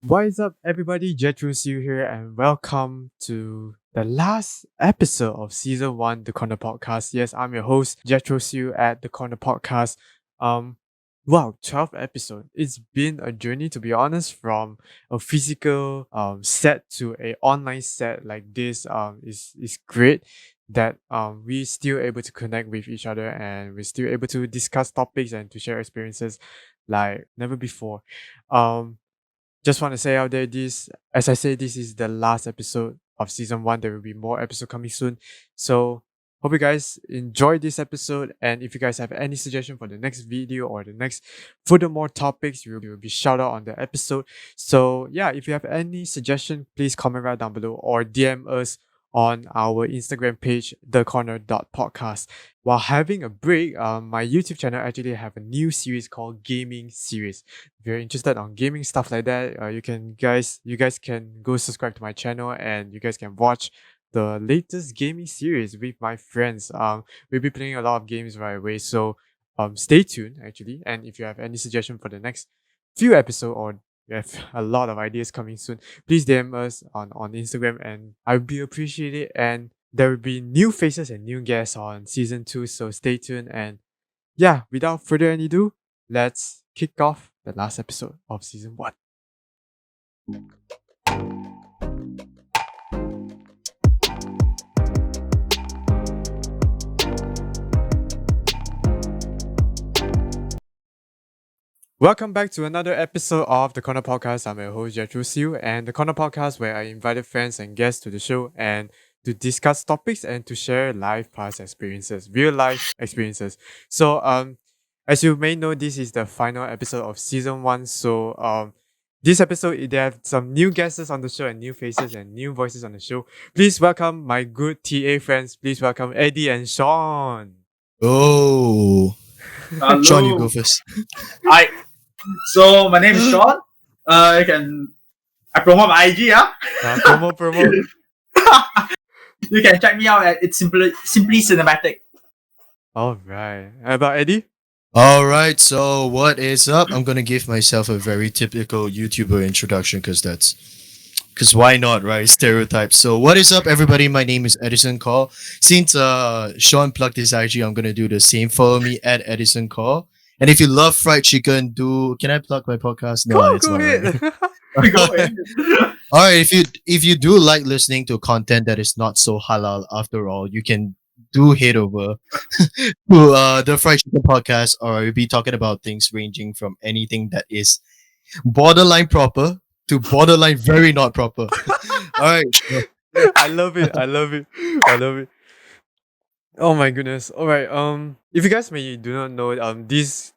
What is up, everybody? Jethro Siu here, and welcome to the last episode of season one, The Corner Podcast. Yes, I'm your host, Jethro Siu at The Corner Podcast. Um, wow, 12 episode. It's been a journey, to be honest, from a physical set to a online set like this. Is great that we still able to connect with each other and we're still able to discuss topics and to share experiences like never before. Um just want to say out there, as I say, this is the last episode of season one. There will be more episode coming soon. So hope you guys enjoy this episode. And if you guys have any suggestion for the next video or the next furthermore topics, you will be shout out on the episode. So yeah, if you have any suggestion, please comment right down below or DM us on our Instagram page, thecorner.podcast. While having a break, my YouTube channel actually have a new series called Gaming Series. If you're interested on gaming stuff like that, you guys can go subscribe to my channel and you guys can watch the latest gaming series with my friends. We'll be playing a lot of games right away, so stay tuned actually. And if you have any suggestion for the next few episode or you have a lot of ideas coming soon, please DM us on Instagram and I'll be appreciated. And there will be new faces and new guests on season two, so stay tuned. And yeah, without further ado, let's kick off the last episode of season one. Welcome back to another episode of The Corner Podcast. I'm your host, Jethro Siu, and The Corner Podcast, where I invited friends and guests to the show and to discuss topics and to share live past experiences, real life experiences. So, as you may know, this is the final episode of season one. So, this episode, they have some new guests on the show and new faces and new voices on the show. Please welcome my good TA friends. Please welcome Eddie and Sean. Oh, Sean, you go Hello. first. Hi. So my name is Sean. I promote my IG. Promo. You can check me out at it's simply cinematic. All right. How about Eddie? All right, so what is up? I'm gonna give myself a very typical YouTuber introduction because why not, right? Stereotypes. So what is up, everybody? My name is Edison Call. Since Sean plugged his IG, I'm gonna do the same. Follow me at Edison Call. And if you love fried chicken, can I plug my podcast? No, it's Go not right. ahead. Go ahead. All right, if you do like listening to content that is not so halal, after all, you can do head over to the Fried Chicken Podcast, or we'll be talking about things ranging from anything that is borderline proper to borderline very not proper. All right, sure. I love it. I love it. I love it. Oh my goodness. All right. If you guys may do not know, these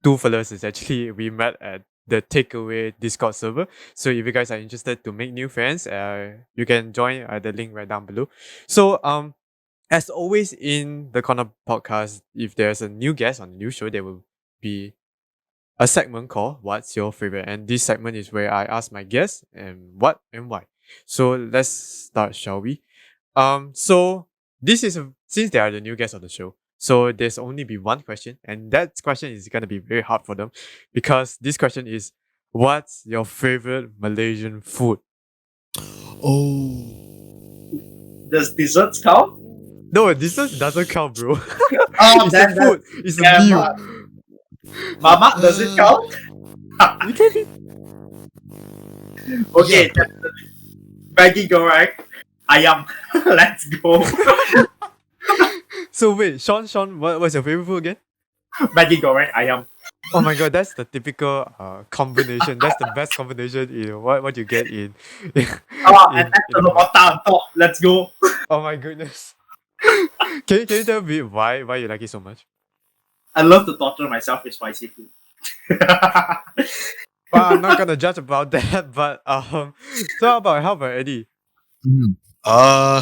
two fellas is actually we met at the Takeaway Discord server. So if you guys are interested to make new friends, you can join the link right down below. So as always in the Corner Podcast, if there's a new guest on the new show, there will be a segment called What's Your Favorite? And this segment is where I ask my guests and what and why. So let's start, shall we? So this is since they are the new guests of the show, so there's only be one question, and that question is gonna be very hard for them because this question is, what's your favorite Malaysian food? Oh, Does desserts count? No, this doesn't count, bro. Oh, It's a then food. It's a yeah, meal. Mama, does it count? You can be. Okay, yeah. Maggie goreng, ayam. Let's go. So wait, Sean, what's your favorite food again? Maggie goreng, ayam. Oh my god, that's the typical combination. That's the best combination in what you get in. And add the lobata on top. Let's go. Oh my goodness. Can you tell me why you like it so much? I love to torture myself with spicy food. Well, I'm not gonna judge about that, but so how about Eddie? Hmm. Uh,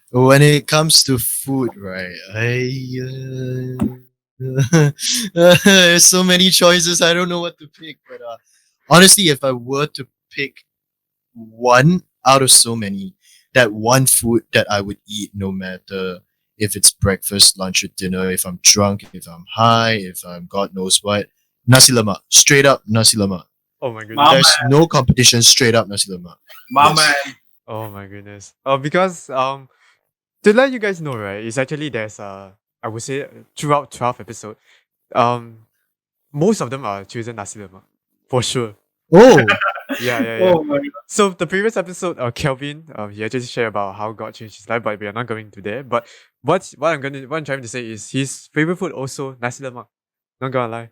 when it comes to food, right? There's so many choices. I don't know what to pick. But honestly, if I were to pick one out of so many, that one food that I would eat no matter if it's breakfast, lunch, or dinner, if I'm drunk, if I'm high, if I'm God knows what, nasi lemak. Straight up nasi lemak. Oh my goodness. Mama. There's no competition. Straight up nasi lemak. Mama. Yes. Oh my goodness. Because to let you guys know, right, it's actually there's I would say throughout 12 episodes, most of them are choosing nasi lemak. For sure. Oh, Yeah. Oh my god. So the previous episode, Kelvin, he actually shared about how God changed his life, but we are not going to there. But what I'm trying to say is his favorite food also nasi lemak. Not gonna lie.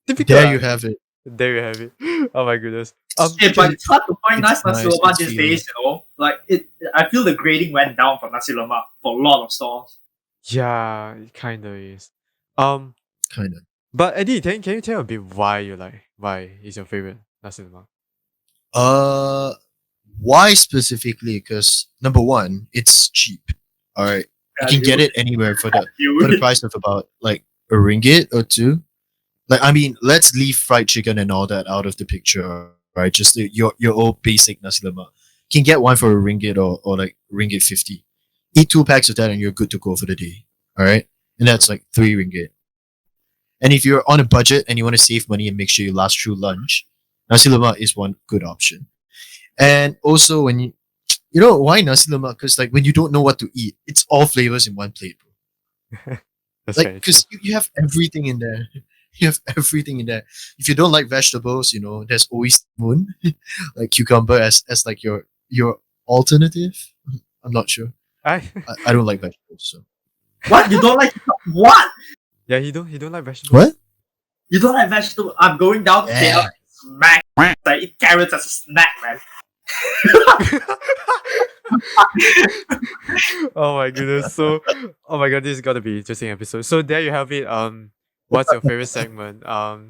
Typical. there you have it. There you have it. Oh my goodness. Hey, but it's hard to find It's nice nasi nice, lemak it's these filling. days, you know. Like I feel the grading went down for nasi lemak for a lot of stores. Yeah, it kinda is. Um, Kind of. but Eddie, can you tell a bit why is your favorite nasi lemak? Why specifically? Because number one, it's cheap. All right, you can get it anywhere for the price of about like a ringgit or two. Like, I mean, let's leave fried chicken and all that out of the picture, right? Just your old basic nasi lemak. You can get one for a ringgit or like ringgit 50. Eat 2 packs of that and you're good to go for the day. All right, and that's like 3 ringgit. And if you're on a budget and you want to save money and make sure you last through lunch, nasi lemak is one good option. And also, when you know why nasi lemak? Because like when you don't know what to eat, it's all flavors in one plate, bro. That's Like very true. because you have everything in there. You have everything in there. If you don't like vegetables, you know there's always moon, like cucumber as like your alternative. I'm not sure. I don't like vegetables, so What? You don't like what? Yeah, he don't like vegetables. what? You don't like vegetable? I'm going down to Yeah. KL. Smack. I eat carrots as a snack, man. Oh my goodness. So oh my god, this is gonna be interesting episode. So there you have it. What's your favorite segment?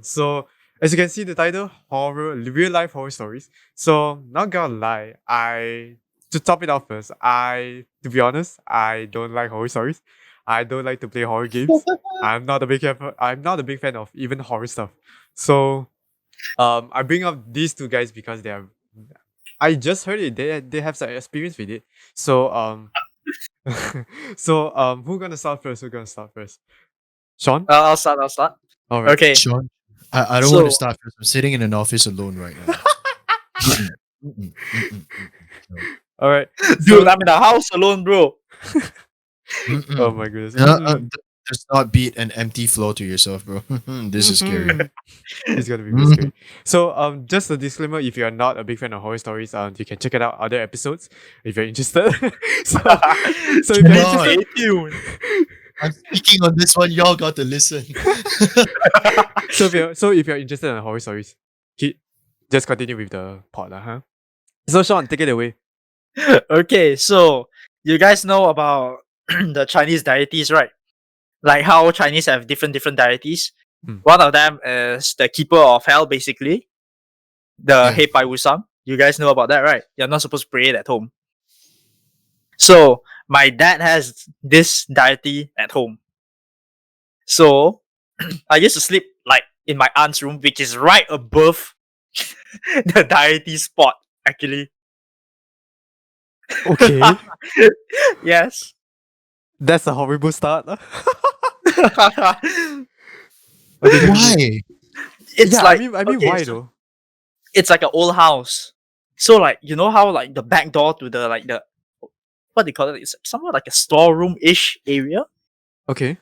So as you can see the title, horror real life horror stories. So not gonna lie, to top it off first, to be honest, I don't like horror stories. I don't like to play horror games. I'm not a big fan of even horror stuff. So I bring up these two guys because I just heard it. They have some experience with it. So who gonna start first? Sean? I'll start. All right. Okay. Sean, I don't want to So- start because I'm sitting in an office alone right now. All right. Dude, I'm in the house alone, bro. Oh my goodness. Does not beat an empty floor to yourself, bro. This is scary. It's gonna be really scary. So just a disclaimer, if you're not a big fan of horror stories, you can check it out other episodes if you're interested. so if you're No. interested, Stay tuned. I'm speaking on this one. Y'all got to listen. so if you're interested in horror stories, just continue with the pod, huh? So Sean, take it away. Okay, so you guys know about the Chinese deities, right? Like how Chinese have different deities. Hmm. One of them is the keeper of hell, basically. The Yeah. Hei Pai Wu Sam. You guys know about that, right? You're not supposed to pray it at home. So my dad has this deity at home. So I used to sleep like in my aunt's room, which is right above the deity spot, actually. Okay. Yes. That's a horrible start. Why? It's yeah, like I mean okay, why so though? it's like an old house. So like you know how like the back door to the like the what do you call it? It's somewhat like a storeroom ish area. Okay.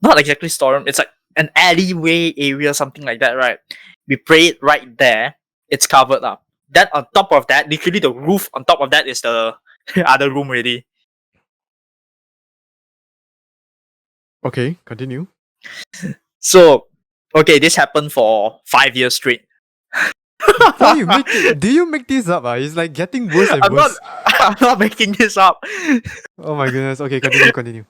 Not exactly storeroom. It's like an alleyway area, something like that, right? We pray it right there. It's covered up. Then on top of that, literally the roof on top of that is the other room already. Okay, continue. So okay, this happened for 5 years straight. Why you make it? Do you make this up? It's like getting worse and I'm not worse. I'm not making this up. Oh my goodness. Okay, continue.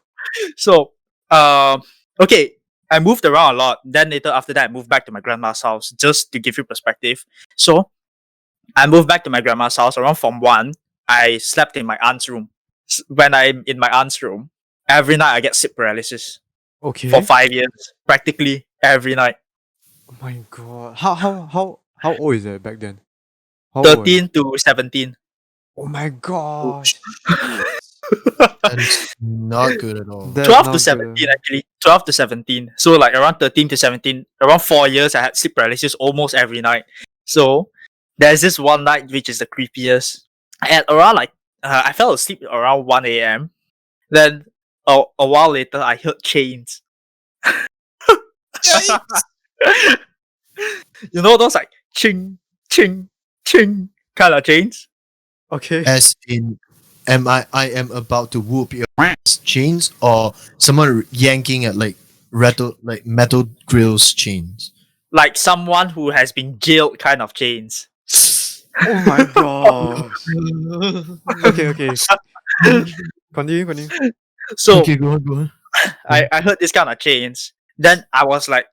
So, okay, I moved around a lot. Then later after that, I moved back to my grandma's house. Just to give you perspective. So, I moved back to my grandma's house around Form 1. I slept in my aunt's room. When I'm in my aunt's room, every night I get sleep paralysis Okay. for 5 years, practically every night. Oh my god. How old is it back then? How old? 13 to 17. Oh my gosh. That's not good at all. That's 12 not to good. 17 actually. 12 to 17. So like around 13 to 17, around 4 years, I had sleep paralysis almost every night. So there's this one night which is the creepiest. At around like I fell asleep around 1 a.m. Then a while later, I heard chains. You know those like ching, ching, ching kind of chains? Okay. As in, I am about to whoop your ass chains, or someone yanking at like metal grills chains. Like someone who has been jailed kind of chains. Oh my gosh. Okay. Continue. So Okay, go on. I heard this kind of chains. Then I was like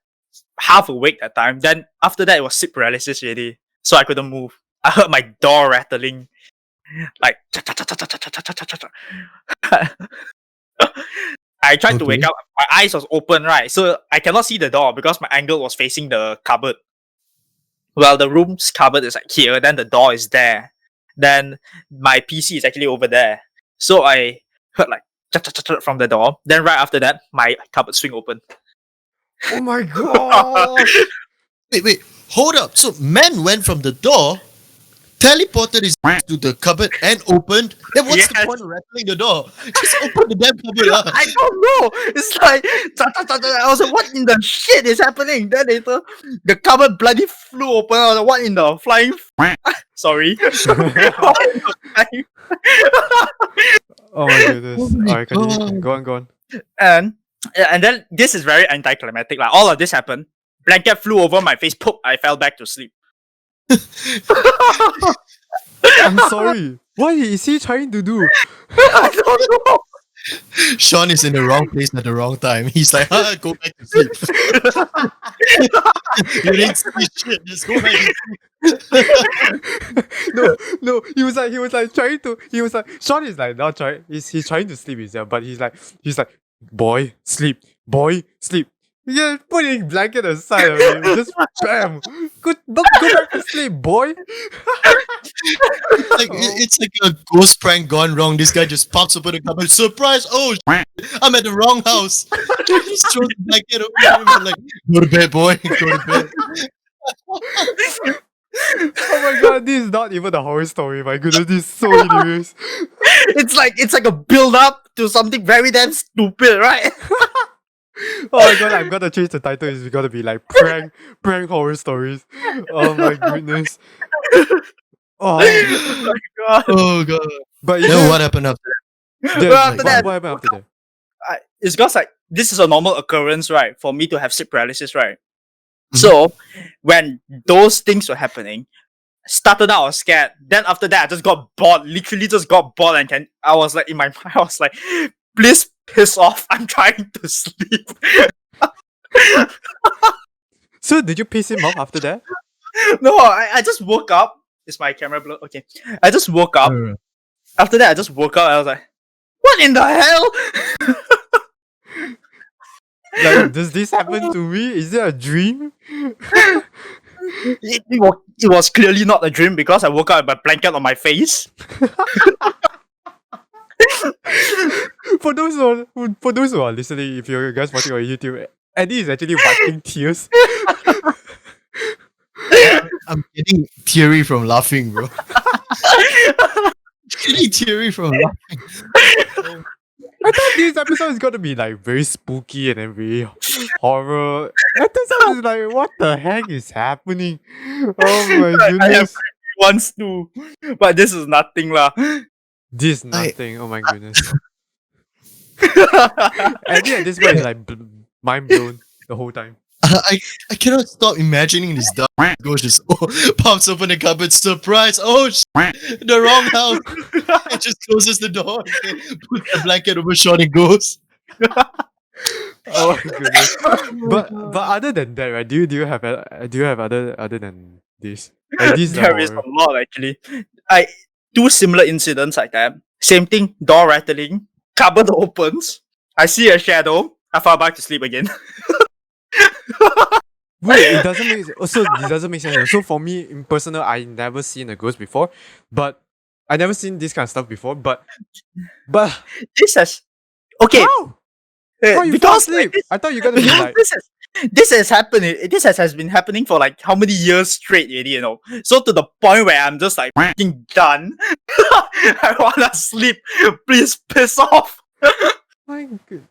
half awake that time. Then after that, it was sleep paralysis already. So I couldn't move. I heard my door rattling. Like, I tried to wake Okay. up. My eyes was open, right? So I cannot see the door because my angle was facing the cupboard. Well, the room's cupboard is like here. Then the door is there. Then my PC is actually over there. So I heard like from the door. Then right after that, my cupboard swing open. Oh my gosh. Wait, hold up. So man went from the door, teleported his ass to the cupboard and opened. Then what's the Yes. point of rattling the door? Just open the damn cupboard up. I don't know. It's like I was like, what in the shit is happening? Then later, the cupboard bloody flew open. I was like, what in the flying? Sorry. Oh my goodness. Oh my Alright, continue. God. Go on. and then this is very anticlimactic. Like all of this happened. Blanket flew over my face. Poop! I fell back to sleep. I'm sorry. What is he trying to do? I don't know. Sean is in the wrong place at the wrong time. He's like, go back to sleep. You didn't see shit. Just go back to sleep. No. He was like trying to. He was like Sean is like not trying. He's trying to sleep himself, but he's like, boy, sleep. Yeah, putting blanket aside of him, just bam. Go back to sleep, boy. It's like a ghost prank gone wrong. This guy just pops up in the cupboard. Surprise! Oh, I'm at the wrong house. Just throws the blanket over him and like, go to bed, boy. Go to bed. Oh my god, this is not even a horror story. My goodness, this is so hilarious. It's like a build up to something very damn stupid, right? Oh my god, I'm gonna change the title. It's gonna be like prank horror stories. Oh my goodness. Oh, Oh my god. Oh god. but Then what happened after that? Yeah, Well, like, after that- what happened after that? It's because like this is a normal occurrence, right? For me to have sleep paralysis, right? Mhm. So when those things were happening, started out I was scared. Then after that, I just got bored. Literally, just got bored, and I was like in my mind, I was like, please piss off. I'm trying to sleep. So did you piss him off after that? No, I just woke up. Is my camera blurred? Okay. I just woke up. After that, I just woke up. I was like, what in the hell? Like, does this happen to me? Is it a dream? It was clearly not a dream because I woke up with a blanket on my face. For those who are listening, if you guys watching on YouTube, Eddie is actually wiping tears. I'm getting teary from laughing, bro. Getting teary from laughing. I thought this episode is gonna be like very spooky and then very horror. I thought it's like, what the heck is happening? Oh my I have goodness. wants to, but this is nothing lah. This nothing. Oh my goodness. Eddie at this point is like mind blown the whole time. I cannot stop imagining this dog goes just pops open the cupboard, surprise! Oh, the wrong house! And just closes the door, and puts the blanket over Sean and goes. Oh my goodness. But other than that, right? Do you have other than this? Like this There is a lot actually. I two similar incidents like that. Same thing, door rattling, cupboard opens. I see a shadow. I fall back to sleep again. Wait, it doesn't make so this doesn't make sense. So for me, in personal, I never seen a ghost before, but I never seen this kind of stuff before. But This has okay. how? Oh, you fall Because like asleep. I thought you're gonna be yeah, like, this has happened. This has been happening for like how many years straight already, you know. So to the point where I'm just like fucking done. I wanna sleep. Please piss off. my good.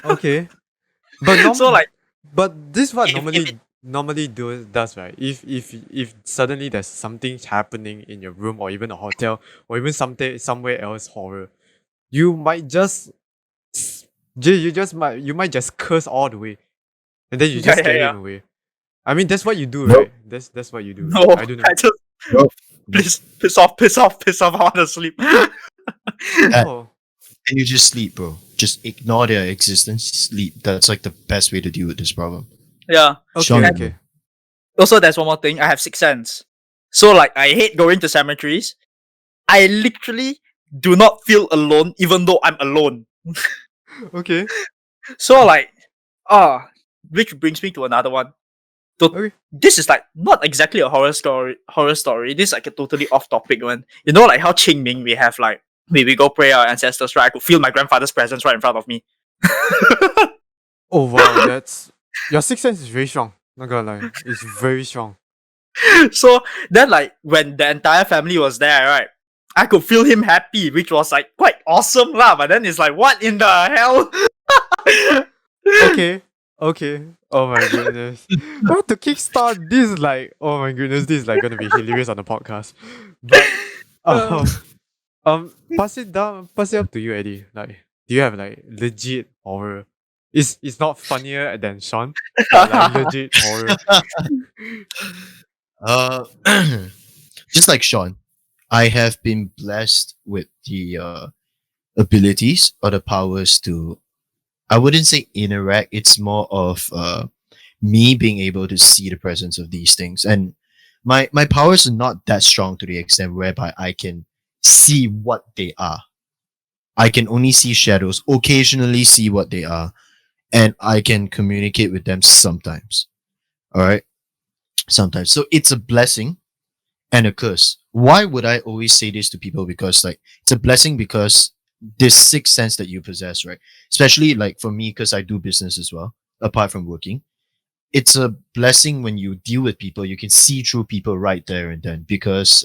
Okay, but So like but this what if normally does, right? If suddenly there's something happening in your room or even a hotel or even something somewhere else horror, you might just you might just curse all the way, and then you yeah, just yeah, scare yeah. him away. I mean that's what you do, Nope. right? That's what you do. No, I don't know. I just Nope. please piss off, piss off, piss off. I wanna sleep. Oh, And you just sleep, bro. Just ignore their existence. Sleep. That's like the best way to deal with this problem. Yeah. okay, Sean, okay. Also, there's one more thing. I have sixth sense. So like I hate going to cemeteries. I literally do not feel alone even though I'm alone. Okay. So like which brings me to another one. So Okay. this is like not exactly a horror story. This is like a totally off topic one. You know like how Qingming we have like we go pray our ancestors, right? I could feel my grandfather's presence right in front of me. Oh wow, that's your sixth sense is very strong. Not gonna lie, it's very strong. So then like when the entire family was there, right? I could feel him happy, which was like quite awesome lah. But then it's like, what in the hell? Okay, okay. Oh my goodness. Well, to kickstart this, is like, oh my goodness, this is like gonna be hilarious on the podcast. But pass it up to you, Eddie. Like, do you have like legit horror? It's not funnier than Sean, but like legit horror. Uh, just like Sean, I have been blessed with the abilities or the powers to. I wouldn't say interact. It's more of me being able to see the presence of these things, and my powers are not that strong to the extent whereby I can see what they are. I can only see shadows, occasionally see what they are, and I can communicate with them sometimes. All right, sometimes. So it's a blessing and a curse. Why would I always say this to people? Because like it's a blessing because this sixth sense that you possess, right? Especially like for me, because I do business as well, apart from working. It's a blessing when you deal with people, you can see through people right there and then. Because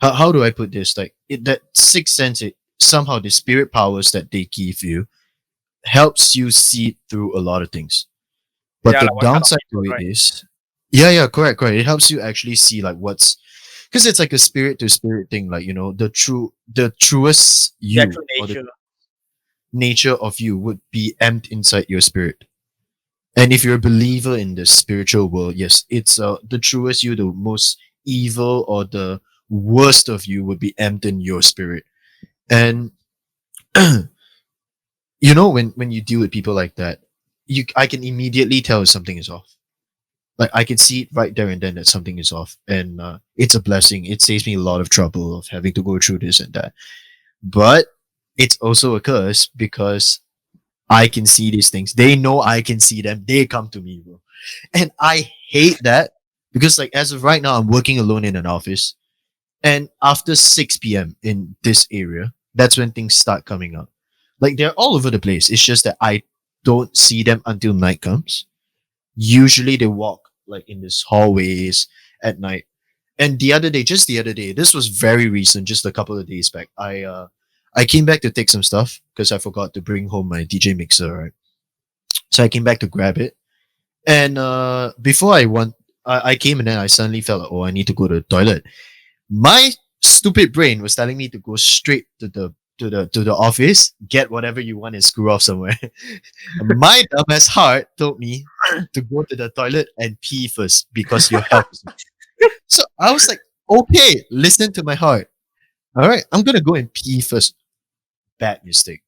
how do I put this? Like that sixth sense, it somehow the spirit powers that they give you helps you see through a lot of things. But Yeah, the like what kind of downside to people, it right? is, yeah, correct. It helps you actually see like what's because it's like a spirit to spirit thing, like the truest Their you true or the nature. nature of you would be empt inside your spirit. And if you're a believer in the spiritual world, yes, it's the truest you, the most evil or the worst of you would be empt in your spirit. And when you deal with people like that, I can immediately tell if something is off. Like I can see it right there and then that something is off, and it's a blessing. It saves me a lot of trouble of having to go through this and that. But it's also a curse because I can see these things. They know I can see them. They come to me, bro, and I hate that because like as of right now, I'm working alone in an office, and after 6 p.m. in this area, that's when things start coming up. Like they're all over the place. It's just that I don't see them until night comes. Usually they walk like in these hallways at night. And just the other day, this was very recent, just a couple of days back. I came back to take some stuff because I forgot to bring home my DJ mixer, right? So I came back to grab it. And before I came and then I suddenly felt like, oh, I need to go to the toilet. My stupid brain was telling me to go straight to the office, get whatever you want and screw off somewhere. My dumbass heart told me to go to the toilet and pee first because your health is. So I was like, okay, listen to my heart. All right, I'm gonna go and pee first. Bad mistake.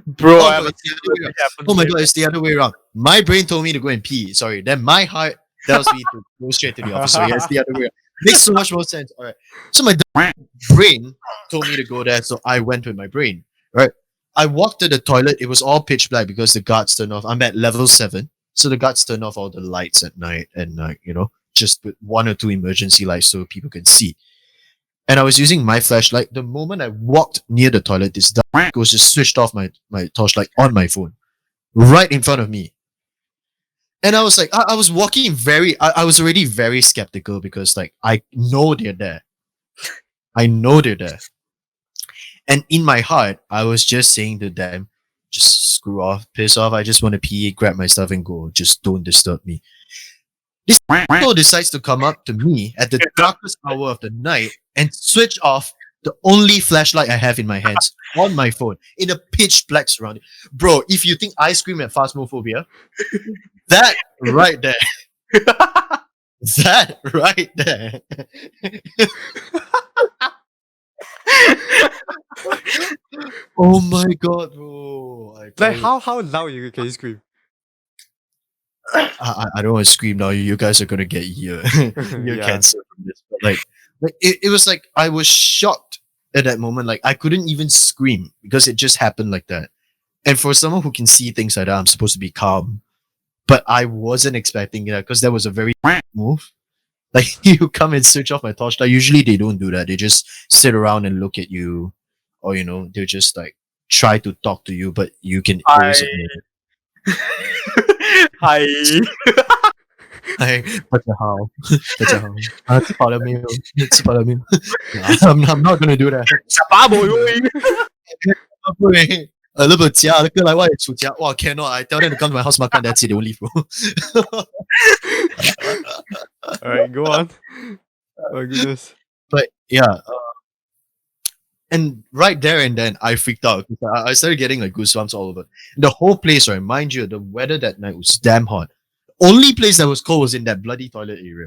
Bro, Oh I no, have a it's the other way similar around. thing happen Oh to my me. god, it's the other way around. My brain told me to go and pee. Sorry. Then my heart tells me to go straight to the office. So yeah, it's the other way around. Makes so much more sense. All right. So my brain told me to go there, so I went with my brain. Right. I walked to the toilet. It was all pitch black because the guards turned off. I'm at level 7, so the guards turned off all the lights at night, and just put one or two emergency lights so people can see. And I was using my flashlight. The moment I walked near the toilet, this dark ghost just switched off my torchlight on my phone. right in front of me. And I was like, I was walking I was already very skeptical because like I know they're there. I know they're there. And in my heart, I was just saying to them, just screw off, piss off. I just want to pee, grab my stuff and go. Just don't disturb me. This asshole decides to come up to me at the darkest hour of the night and switch off the only flashlight I have in my hands on my phone in a pitch black surrounding. Bro, if you think I scream at phasmophobia, that right there, that right there. Oh my god, bro! Like how loud can you scream? I don't want to scream now. You guys are gonna get ear Yeah. cancer from this. But like it was like I was shocked at that moment. Like I couldn't even scream because it just happened like that. And for someone who can see things like that, I'm supposed to be calm. But I wasn't expecting that because that was a very move. Like you come and switch off my torchlight. Usually they don't do that. They just sit around and look at you, or they'll just like try to talk to you, but you can always ignore it. Hi. Hey, 大家好，大家好，吃饱了没有？吃饱了没有？I'm not gonna do that. 啥冇用？對，你部姐你過嚟我哋嘈姐，哇 cannot! I tell them to come to my house makan, that's it, they won't leave, bro. Alright, go on. Oh goodness. But yeah, and right there and then I freaked out. I started getting like goosebumps all over. The whole place, right? Mind you, the weather that night was damn hot. Only place that was cold was in that bloody toilet area.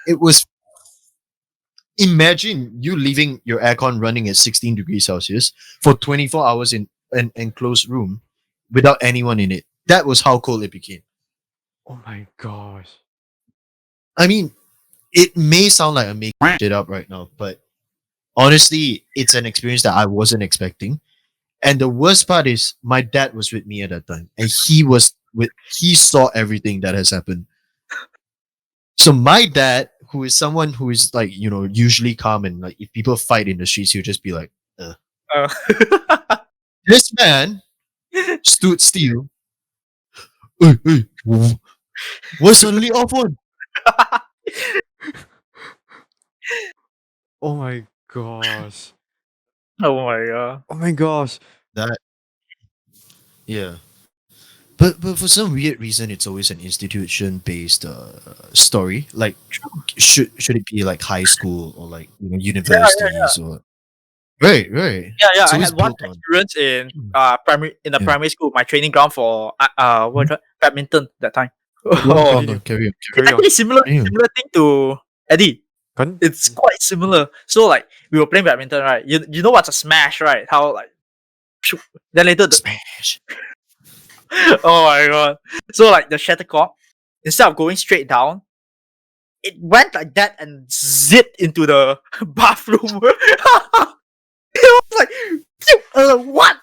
It was. Imagine you leaving your aircon running at 16 degrees Celsius for 24 hours in an enclosed room without anyone in it. That was how cold it became. Oh my gosh. I mean, it may sound like I'm making shit up right now, but honestly, it's an experience that I wasn't expecting. And the worst part is my dad was with me at that time, and he saw everything that has happened. So my dad, who is someone who is like, usually calm, and like if people fight in the streets, he'll just be like, This man stood still. Hey, what's suddenly off on? Oh my gosh. Oh my god. Oh my gosh. That, yeah. But for some weird reason, it's always an institution-based story. Like, should it be like high school or like universities or right? Yeah. It's I always had one built on. experience in Yeah. primary school, my training ground for badminton that time. Oh, no, carry on. Carry on. Actually, similar Yeah. thing to Eddie. It's quite similar. So like we were playing badminton, right? You know what's a smash, right? How like then later Smash. oh my god. So like the shuttlecock, instead of going straight down, it went like that and zipped into the bathroom. It was like what?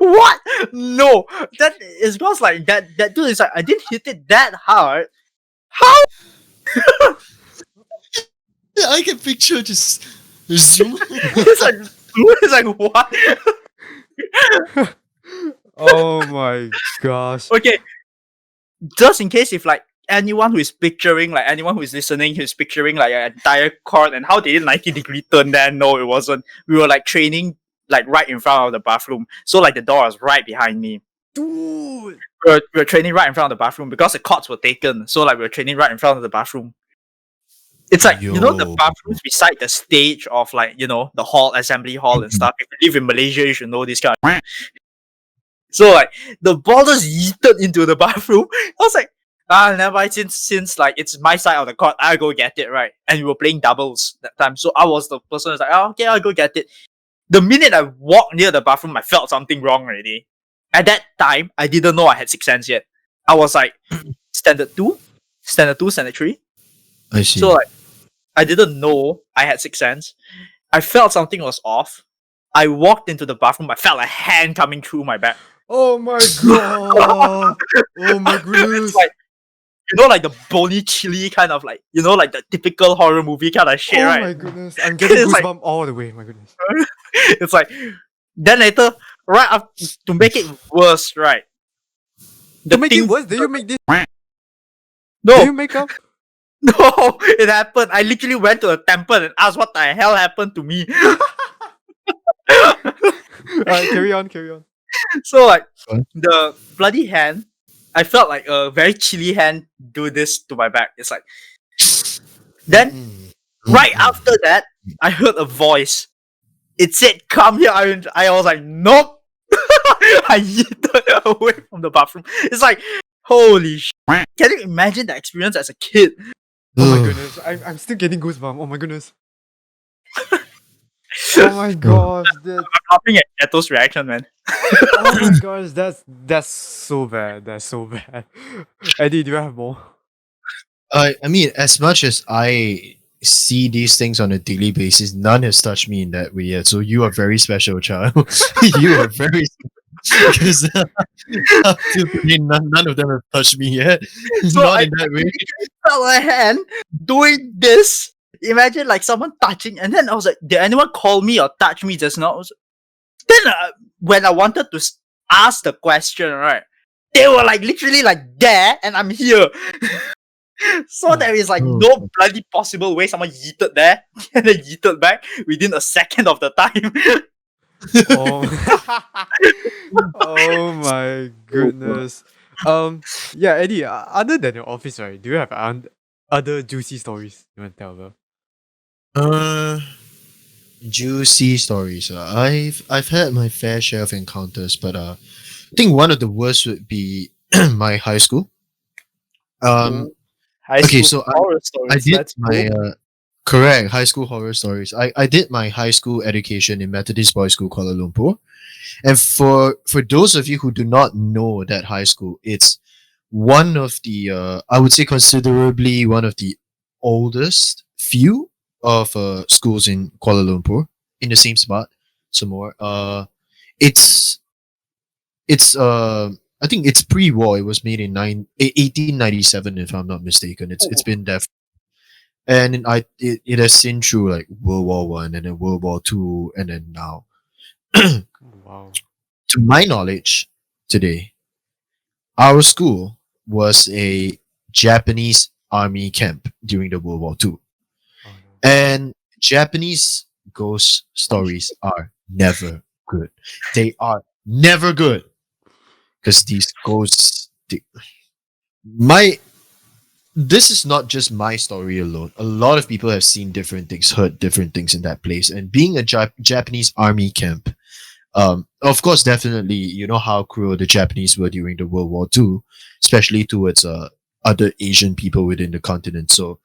What? No. That is because like that dude is like I didn't hit it that hard. How? Yeah, I can picture just zoom. It's like what? Oh my gosh. Okay. Just in case if like anyone who is picturing, like anyone who is listening, who's picturing like an entire court and how they did 90-degree turn there. No, it wasn't. We were like training like right in front of the bathroom. So like the door was right behind me. Dude. We were training right in front of the bathroom because the courts were taken. So like we were training right in front of the bathroom. It's like, the Yo. bathrooms beside the stage of like, the hall, assembly hall and stuff. If you live in Malaysia, you should know this kind of. So like the ball just yeeted into the bathroom. I was like, never mind. Since like it's my side of the court, I'll go get it, right? And we were playing doubles that time. So I was the person who's like, okay, I'll go get it. The minute I walked near the bathroom, I felt something wrong already. At that time, I didn't know I had sixth sense yet. I was like standard 2, standard 3. I see. So like I didn't know I had sixth sense. I felt something was off. I walked into the bathroom. I felt a hand coming through my back. Oh my god. Oh my goodness. It's like, like the bony chili kind of like, like the typical horror movie kind of shit, Oh right? my goodness. I'm getting It's like- goosebumps all the way. My goodness. It's like, then later, right up to make it worse, right? The To make it thing. worse, did you make this? Did No, you make up? no, it happened. I literally went to a temple and asked what the hell happened to me. Alright, carry on, carry on. So like What? the bloody hand, I felt like a very chilly hand do this to my back. It's like then right after that, I heard a voice. It said, "Come here." I was like, "Nope." I yeeted away from the bathroom. It's like, holy shit. Can you imagine the experience as a kid? Oh my goodness, I'm still getting goosebumps. Oh my goodness. Oh my gosh, that. I'm laughing at Ghetto's reaction, man. Oh my gosh, that's so bad. That's so bad. Eddie, do you have more? I mean, as much as I see these things on a daily basis, none has touched me in that way yet. So you are very special, child. You are very because up to today, none of them have touched me yet. So Not I in that way. felt a hand doing this. Imagine like someone touching, and then I was like, "Did anyone call me or touch me just now?" Then when I wanted to ask the question, right, they were like literally like there, and I'm here. So there is like no bloody possible way someone yeeted there and then yeeted back within a second of the time. Oh, oh my goodness. Yeah, Eddie. Other than your office, right? Do you have other juicy stories you want to tell about? Juicy stories. I've had my fair share of encounters, but I think one of the worst would be my high school. Um, High okay, school so horror I stories. did Let's my go. correct high school horror stories. I did my high school education in Methodist Boys School, Kuala Lumpur. And for those of you who do not know that high school, it's one of the I would say considerably one of the oldest few of schools in Kuala Lumpur in the same spot. Some more. It's I think it's pre-war. It was made in 1897, if I'm not mistaken. It's been there, and it has seen through like World War One and then World War Two, and then now. Wow. To my knowledge, today, our school was a Japanese army camp during the World War Two. Oh, no. And Japanese ghost stories are never good. They are never good. Because these ghosts, my this is not just my story alone. A lot of people have seen different things, heard different things in that place. And being a Japanese army camp, of course, definitely, you know how cruel the Japanese were during the World War II, especially towards other Asian people within the continent. So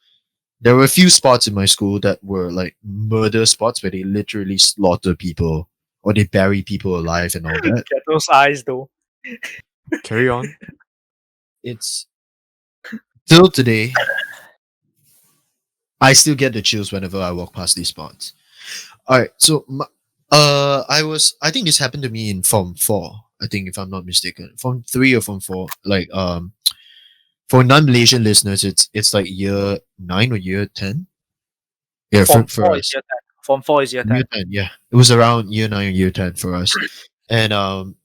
there were a few spots in my school that were like murder spots where they literally slaughter people or they bury people alive and all that. Get those eyes though. Carry on. It's till today, I still get the chills whenever I walk past these spots. All right, so I think this happened to me in Form 4. I think if I'm not mistaken, Form 3 or Form 4. Like for non-Malaysian listeners, it's like year 9 or year 10. Yeah, Form for 4 us. is year 10. Form 4 is year 10. Year 10, yeah. It was around year 9 or year 10 for us. And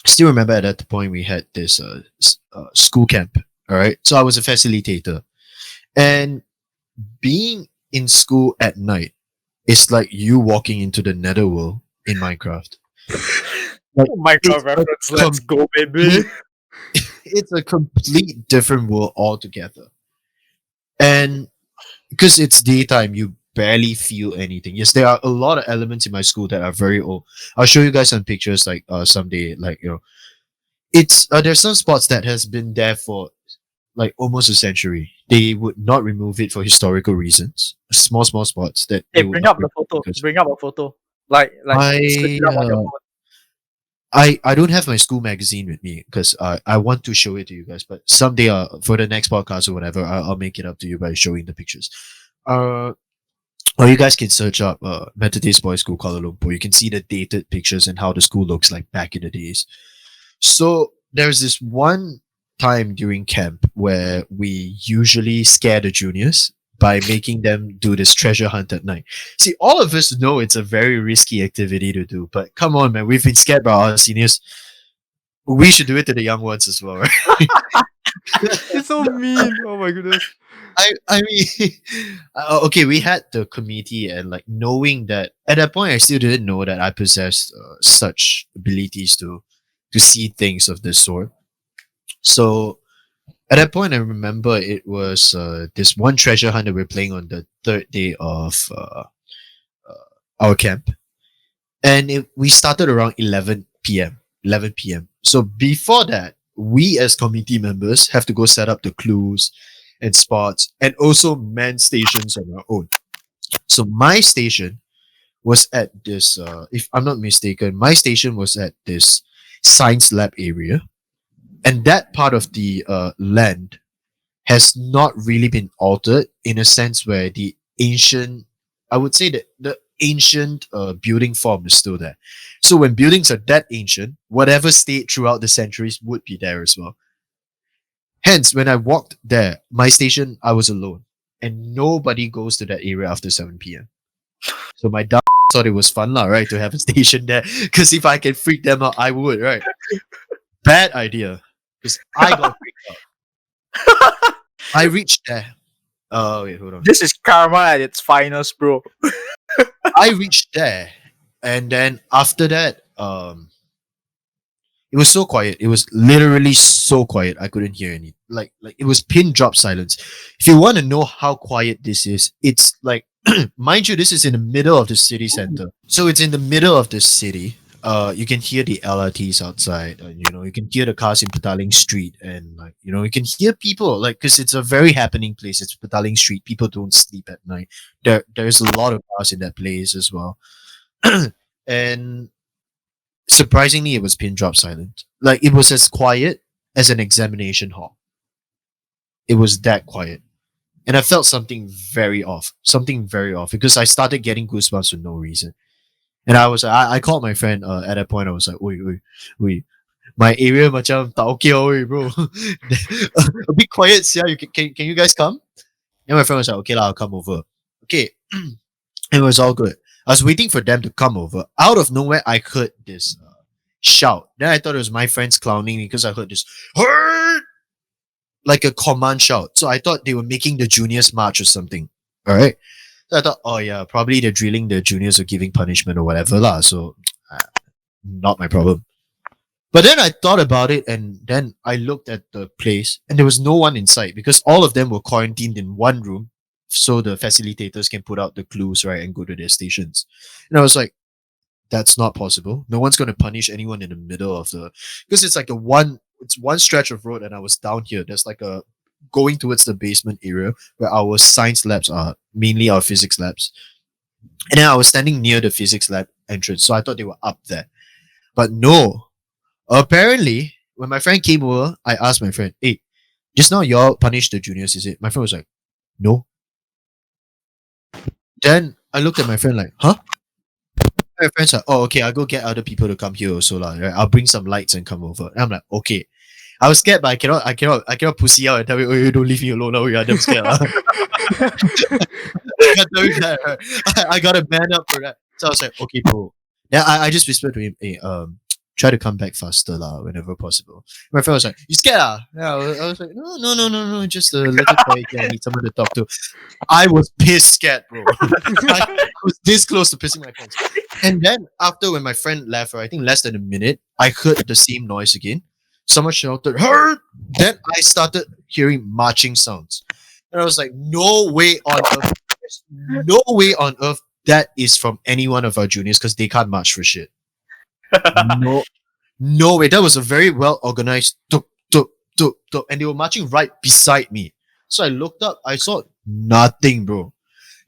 still remember at that point we had this school camp. All right. So I was a facilitator. And being in school at night is like you walking into the netherworld in Minecraft. Like, Minecraft reference. Let's go, baby. It's a complete different world altogether. And because it's daytime, you barely feel anything. Yes, there are a lot of elements in my school that are very old. I'll show you guys some pictures like someday. Like it's there's some spots that has been there for like almost a century. They would not remove it for historical reasons. Small spots that Hey, they would bring not up the photo. because Bring up a photo. Like slip it up on your phone. I don't have my school magazine with me because I want to show it to you guys, but someday for the next podcast or whatever, I'll make it up to you by showing the pictures. Or you guys can search up Methodist Boys School Kuala Lumpur. You can see the dated pictures and how the school looks like back in the days. So there's this one time during camp where we usually scare the juniors by making them do this treasure hunt at night. See, all of us know it's a very risky activity to do, but come on, man, we've been scared by our seniors. We should do it to the young ones as well, right? It's so mean. Oh my goodness. I mean, okay, we had the committee, and like knowing that at that point, I still didn't know that I possessed such abilities to see things of this sort. So at that point, I remember it was this one treasure hunt that we are playing on the third day of our camp, and we started around 11 p.m. 11 p.m. So before that, we as committee members have to go set up the clues and spots, and also man stations on our own. So my station was at this, if I'm not mistaken, my station was at this science lab area, and that part of the land has not really been altered in a sense where the ancient, I would say that the ancient building form is still there. So when buildings are that ancient, whatever stayed throughout the centuries would be there as well. Hence, when I walked there, my station, I was alone, and nobody goes to that area after 7 p.m. So my dad thought it was fun, lah, right, to have a station there. Because if I can freak them out, I would, right? Bad idea. Because I got freaked out. I reached there. Oh, wait, hold on. This is karma at its finest, bro. I reached there, and then after that, it was so quiet. It was literally so quiet. I couldn't hear any. Like it was pin drop silence. If you want to know how quiet this is, it's like, mind you, this is in the middle of the city center. So it's in the middle of the city. You can hear the LRTs outside. You can hear the cars in Petaling Street, and like, you can hear people, like, because it's a very happening place. It's Petaling Street. People don't sleep at night. There's a lot of cars in that place as well, and surprisingly, it was pin drop silent. Like, it was as quiet as an examination hall. It was that quiet. And I felt something very off. Something very off. Because I started getting goosebumps for no reason. And I called my friend at that point. I was like, oi. My area macam tak okay, oi, bro. A bit quiet, yeah. Can you guys come? And my friend was like, okay, I'll come over. Okay. It was all good. I was waiting for them to come over. Out of nowhere, I heard this shout. Then I thought it was my friends clowning me because I heard this "Hurt!" like a command shout. So I thought they were making the juniors march or something. All right. So I thought, oh yeah, probably they're drilling the juniors or giving punishment or whatever lah. So not my problem. But then I thought about it, and then I looked at the place, and there was no one inside because all of them were quarantined in one room, so the facilitators can put out the clues, right, and go to their stations. And I was like, that's not possible. No one's going to punish anyone in the middle of the, because it's like it's one stretch of road, and I was down here. There's like a going towards the basement area where our science labs are, mainly our physics labs. And then I was standing near the physics lab entrance, so I thought they were up there. But no. Apparently, when my friend came over, I asked my friend, hey, just now y'all punished the juniors, is it? My friend was like, no. Then I looked at my friend like, huh? My friend's like, oh, okay, I'll go get other people to come here also, lah. Right? I'll bring some lights and come over. And I'm like, okay. I was scared, but I cannot pussy out and tell you, oh, you don't leave me alone. Oh, yeah, I'm scared. I can't tell you that, right? I gotta man up for that. So I was like, okay, bro. Then I just whispered to him, hey, try to come back faster lah, whenever possible. My friend was like, you scared ah? Yeah, I was like, no, just a little quiet. I need someone to talk to. I was pissed scared, bro. I was this close to pissing my pants. And then after, when my friend left for I think less than a minute, I heard the same noise again. Someone shouted, hurt! Then I started hearing marching sounds. And I was like, no way on earth. There's no way on earth that is from any one of our juniors, because they can't march for shit. No way. That was a very well organized tuk, tuk, tuk, tuk, and they were marching right beside me. So I looked up, I saw nothing, bro.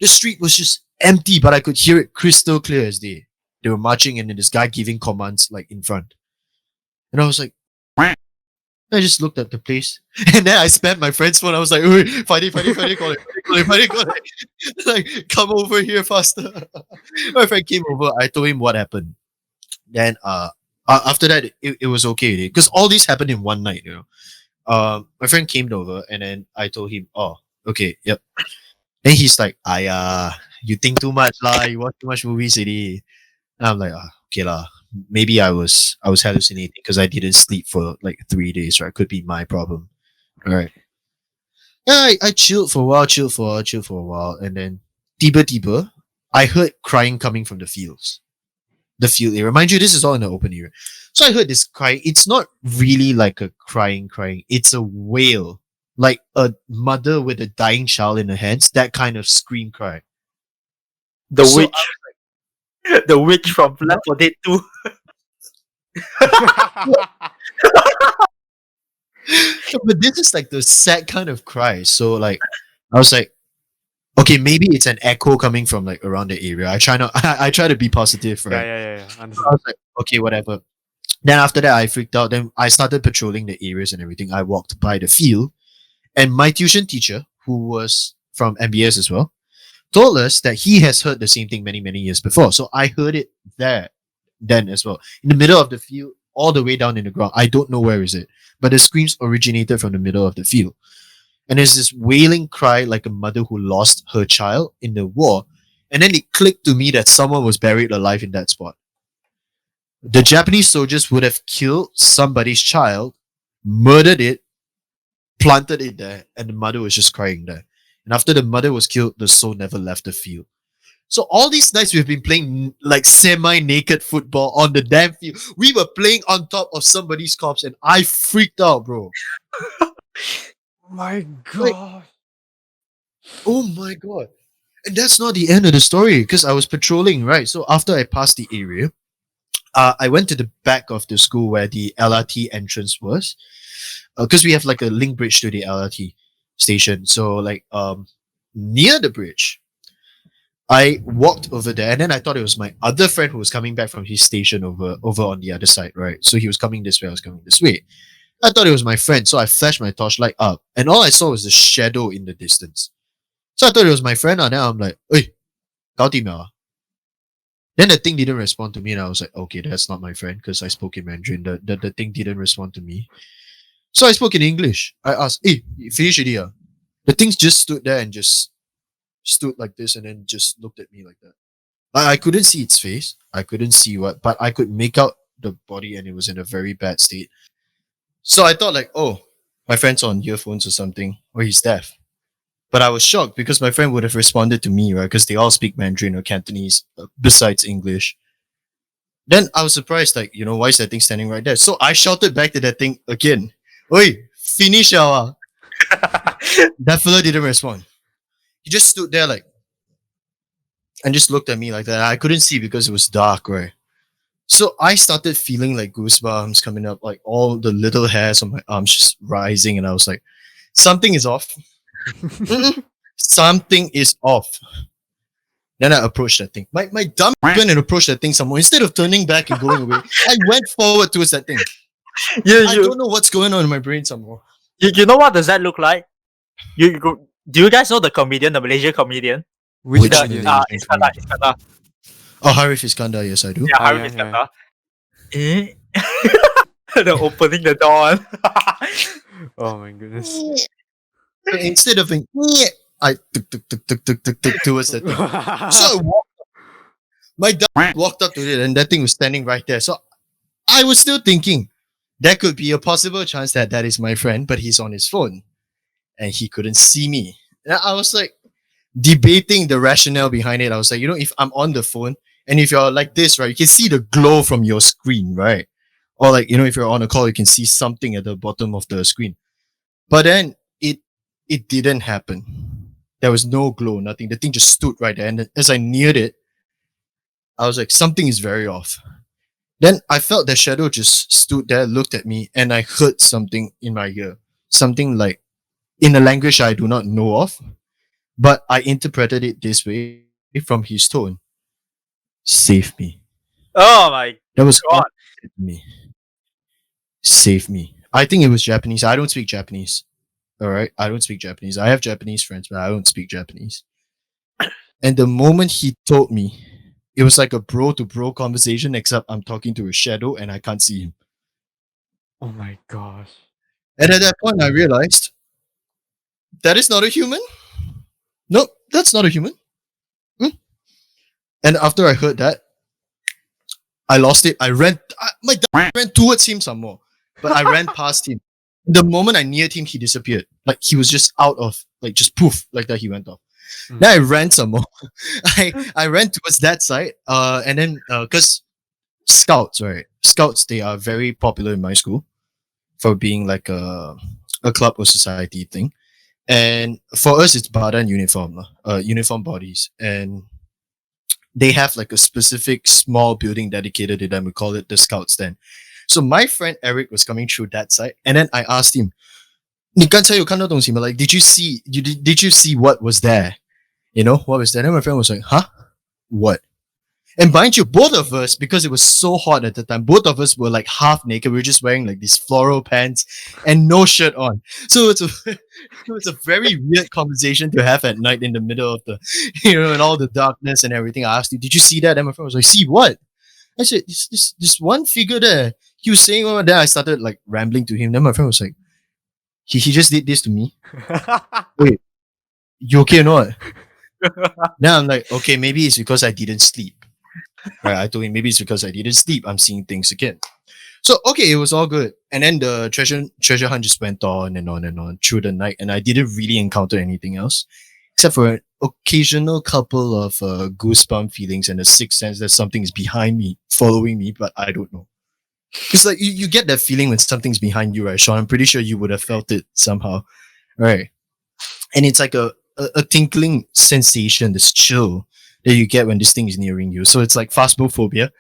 The street was just empty, but I could hear it crystal clear as day. They were marching, and then this guy giving commands like in front. And I was like, I just looked at the place, and then I spammed my friend's phone. I was like, Friday, call it. Like, come over here faster. My friend came over. I told him what happened. Then after that, it was okay because all this happened in one night. My friend came over, and then I told him, oh, okay, yep. Then he's like, you think too much lah. You watch too much movies already. And I'm like, okay lah. maybe I was hallucinating because I didn't sleep for like 3 days, right? Could be my problem. All right. Yeah, I chilled for a while, chilled for a while, and then tiba, I heard crying coming from the fields, the field area. Mind you, this is all in the open area. So I heard this cry. It's not really like a crying. It's a wail, like a mother with a dying child in her hands. That kind of scream cry. The So witch, the witch from Left 4 Dead 2. but this is like the sad kind of cry. So like, I was like, okay, maybe it's an echo coming from like around the area. I try not, I try to be positive, right? Yeah. So I Understand. was like, okay, whatever. Then after that, I freaked out. Then I started patrolling the areas and everything. I walked by the field, and my tuition teacher, who was from MBS as well, told us that he has heard the same thing many years before. So I heard it there then as well, in the middle of the field, all the way down in the ground. I don't know where is it, but the screams originated from the middle of the field, and there's this wailing cry like a mother who lost her child in the war. And then it clicked to me that someone was buried alive in that spot. The Japanese soldiers would have killed somebody's child, murdered it, planted it there, and the mother was just crying there. And after the mother was killed, the soul never left the field. So all these nights we've been playing like semi-naked football on the damn field. We were playing on top of somebody's corpse, and I freaked out, bro. My Like, God. oh my god! And that's not the end of the story because I was patrolling, right? So after I passed the area, I went to the back of the school where the LRT entrance was, because we have like a link bridge to the LRT station. So like near the bridge, I walked over there, and then I thought it was my other friend who was coming back from his station over on the other side, right? So he was coming this way, I was coming this way. I thought it was my friend, so I flashed my torchlight up, and all I saw was the shadow in the distance. So I thought it was my friend, and then I'm like, "Hey, gao di miao ah?" Then the thing didn't respond to me, and I was like, okay, that's not my friend because I spoke in Mandarin. The thing didn't respond to me. So I spoke in English. I asked, hey, you finished already? Ah?" The thing just stood there and just stood like this and then just looked at me like that. I couldn't see its face. I couldn't see what, but I could make out the body and it was in a very bad state. So I thought like, oh, my friend's on earphones or something, or he's deaf. But I was shocked because my friend would have responded to me, right? Because they all speak Mandarin or Cantonese besides English. Then I was surprised, like, why is that thing standing right there? So I shouted back to that thing again. Oi, finish ah. That fella didn't respond. He just stood there like, and just looked at me like that. I couldn't see because it was dark, right? So I started feeling like goosebumps coming up, like all the little hairs on my arms just rising, and I was like, something is off. Something is off. Then I approached that thing. My dumb went and approached that thing some more. Instead of turning back and going away, I went forward towards that thing. I don't know what's going on in my brain some more. You know what does that look like? Do you guys know the comedian, the Malaysian comedian? Which Which one? Malaysian Iskandar, Iskandar. Oh, Harif Iskandar, yes, I do. Yeah, Ah, Harif yeah, Iskandar. Eh? The opening the door one. Oh my goodness. So instead of being, I tuk towards that thing. So I my dad walked up to it, and that thing was standing right there. So I was still thinking there could be a possible chance that that is my friend, but he's on his phone and he couldn't see me. And I was like debating the rationale behind it. I was like, if I'm on the phone and if you're like this, right, you can see the glow from your screen, right? Or like, if you're on a call, you can see something at the bottom of the screen. But then it didn't happen. There was no glow, nothing. The thing just stood right there. And as I neared it, I was like, something is very off. Then I felt the shadow just stood there, looked at me, and I heard something in my ear. Something like in a language I do not know of, but I interpreted it this way from his tone. Save me. Oh my That was all god. he said to me. Save me. I think it was Japanese. I don't speak Japanese. All right. I don't speak Japanese. I have Japanese friends, but I don't speak Japanese. And the moment he told me, it was like a bro to bro conversation, except I'm talking to a shadow and I can't see him. Oh my gosh. And at that point, I realized that is not a human. No, that's not a human. Hmm? And after I heard that, I lost it. My dad ran towards him some more, but I ran past him. The moment I neared him, he disappeared. Like he was just out of, like just poof, like that he went off. Mm. Then I ran some more. I ran towards that side. And then because scouts, right? Scouts, they are very popular in my school for being like a club or society thing. And for us, it's badan uniform, uniform bodies, and they have like a specific small building dedicated to them. We call it the scout stand. So my friend Eric was coming through that side, and then I asked him, 你刚才有看到东西吗? Like, did you see what was there? You know, what was there? And my friend was like, huh? What? And mind you, both of us, because it was so hot at the time, both of us were like half naked. We were just wearing like these floral pants and no shirt on. So it's it was a very weird conversation to have at night in the middle of the, and all the darkness and everything. I asked you, did you see that? And my friend was like, see what? I said, this one figure there. He was saying, oh, then I started like rambling to him. Then my friend was like, he just did this to me. Wait, you okay or not? Now I'm like, okay, maybe it's because I didn't sleep. Right, I told him maybe it's because I didn't sleep. I'm seeing things again. So okay, it was all good. And then the treasure hunt just went on and on and on through the night, and I didn't really encounter anything else except for an occasional couple of goosebump feelings and a sixth sense that something is behind me, following me, but I don't know. Because like you get that feeling when something's behind you, right, Sean? I'm pretty sure you would have felt it somehow, right? And it's like a tinkling sensation, this chill that you get when this thing is nearing you. So it's like phasmophobia.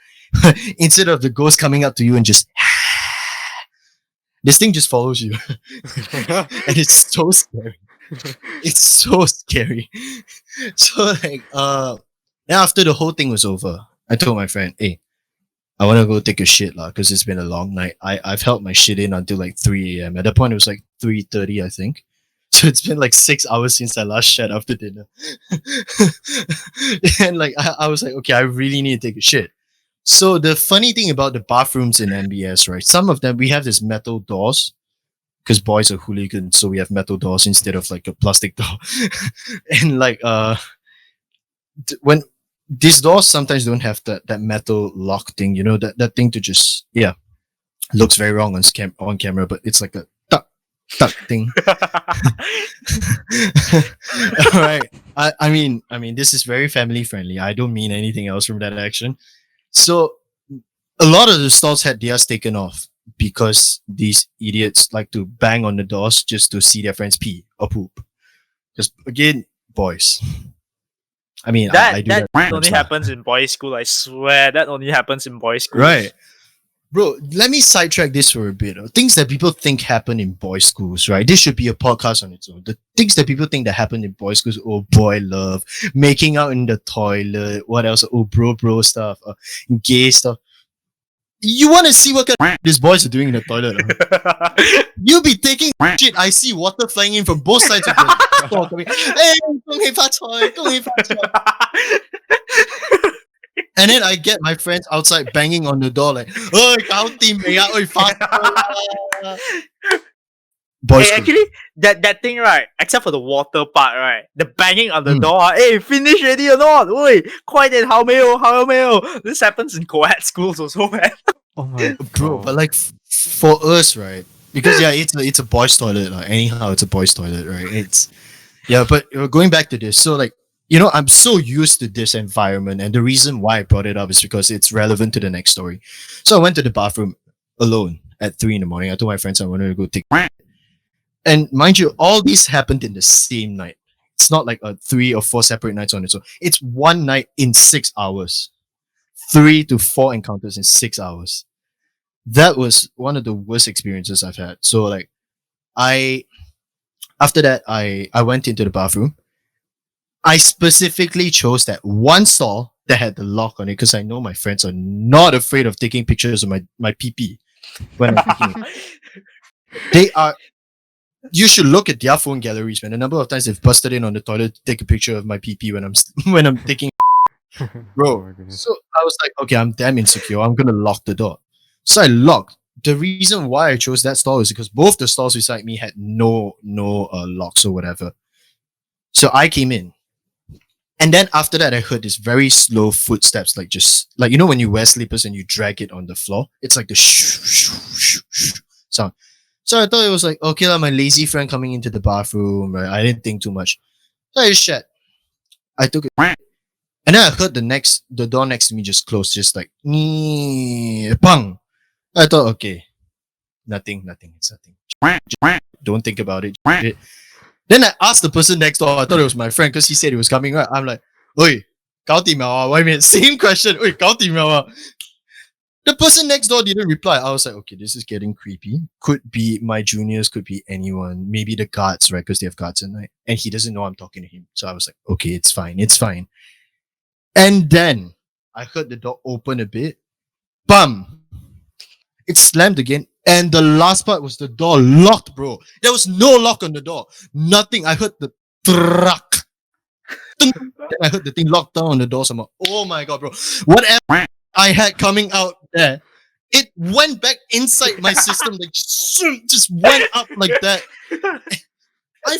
Instead of the ghost coming up to you and just this thing just follows you. And it's so scary. It's so scary. So like then after the whole thing was over, I told my friend, hey, I want to go take a shit lah, because it's been a long night. I've held my shit in until like 3 a.m. At that point it was like 3:30, I think. So it's been like 6 hours since I last shat after dinner. And like I was like, okay, I really need to take a shit. So the funny thing about the bathrooms in MBS, right? Some of them we have this metal doors because boys are hooligans, so we have metal doors instead of like a plastic door. And like when these doors sometimes don't have that metal lock thing, that thing to just looks very wrong on camera, but it's like a tuck thing. All right. I mean, this is very family friendly. I don't mean anything else from that action. So a lot of the stalls had theirs taken off because these idiots like to bang on the doors just to see their friends pee or poop. Because again, boys. I mean, I do that only happens in boys' school. I swear, that only happens in boys' school. Right. Bro, let me sidetrack this for a bit. Things that people think happen in boys' schools, right? This should be a podcast on its own. The things that people think that happen in boys' schools, oh boy love, making out in the toilet, what else? Oh bro stuff, gay stuff. You want to see what kind of these boys are doing in the toilet? You be taking shit. I see water flying in from both sides of the door. Hey, 恭喜發財，恭喜發財. And then I get my friends outside banging on the door like, "Oi,搞掂未啊？Oi, fast!" Boys, hey, actually, that thing, right? Except for the water part, right? The banging on the door. Hey, finish ready or not? Oi, 快點，好沒有？好沒有？ This happens in co-ed schools also, man. Oh my bro, God. but like for us, right? Because it's a boys' toilet. Anyhow, it's a boys' toilet, right? But going back to this, so like. I'm so used to this environment, and the reason why I brought it up is because it's relevant to the next story. So I went to the bathroom alone at 3 a.m. I told my friends I wanted to go take. And mind you, all these happened in the same night. It's not like 3 or 4 separate nights on its own. It's one night in 6 hours. 3 to 4 encounters in 6 hours. That was one of the worst experiences I've had. So like, after that, I went into the bathroom. I specifically chose that one stall that had the lock on it because I know my friends are not afraid of taking pictures of my PP when I'm taking it. They are. You should look at their phone galleries, man. The number of times they've busted in on the toilet to take a picture of my PP when I'm taking. Bro, so I was like, okay, I'm damn insecure. I'm gonna lock the door. So I locked. The reason why I chose that stall is because both the stalls beside me had no locks or whatever. So I came in. And then after that, I heard this very slow footsteps, like just like you know when you wear slippers and you drag it on the floor, it's like the sound. So I thought it was like okay, like my lazy friend coming into the bathroom. Right, I didn't think too much. So I just shat. I took it, and then I heard the door next to me just close, just like bang. I thought okay, nothing, it's nothing. Don't think about it. Then I asked the person next door. I thought it was my friend because he said he was coming. Right, I'm like, "Oi, 搞定了啊, why mean same question? Oi, 搞定了啊. The person next door didn't reply. I was like, okay, this is getting creepy. Could be my juniors, could be anyone. Maybe the guards, right? Because they have guards at night. And he doesn't know I'm talking to him. So I was like, okay, it's fine. It's fine. And then I heard the door open a bit. Bam! It slammed again. And the last part was the door locked, bro. There was no lock on the door. Nothing. I heard the truck. Then I heard the thing locked down on the door somehow. Oh my god, bro. Whatever I had coming out there, it went back inside my system, like just went up like that. I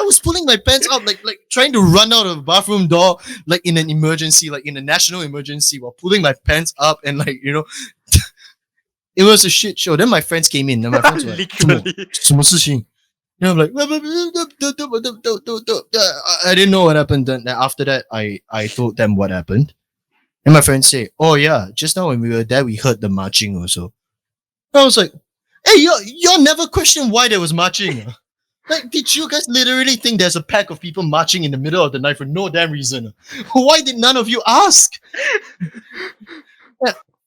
was pulling my pants up, like trying to run out of the bathroom door, like in an emergency, like in a national emergency, while pulling my pants up and like it was a shit show. Then my friends came in, and my friends were like, Literally. 什么事情? And I'm like, I didn't know what happened. Then after that, I told them what happened. And my friends say, oh yeah, just now when we were there, we heard the marching also. I was like, hey, y'all never questioned why there was marching. Like, did you guys literally think there's a pack of people marching in the middle of the night for no damn reason? Why did none of you ask?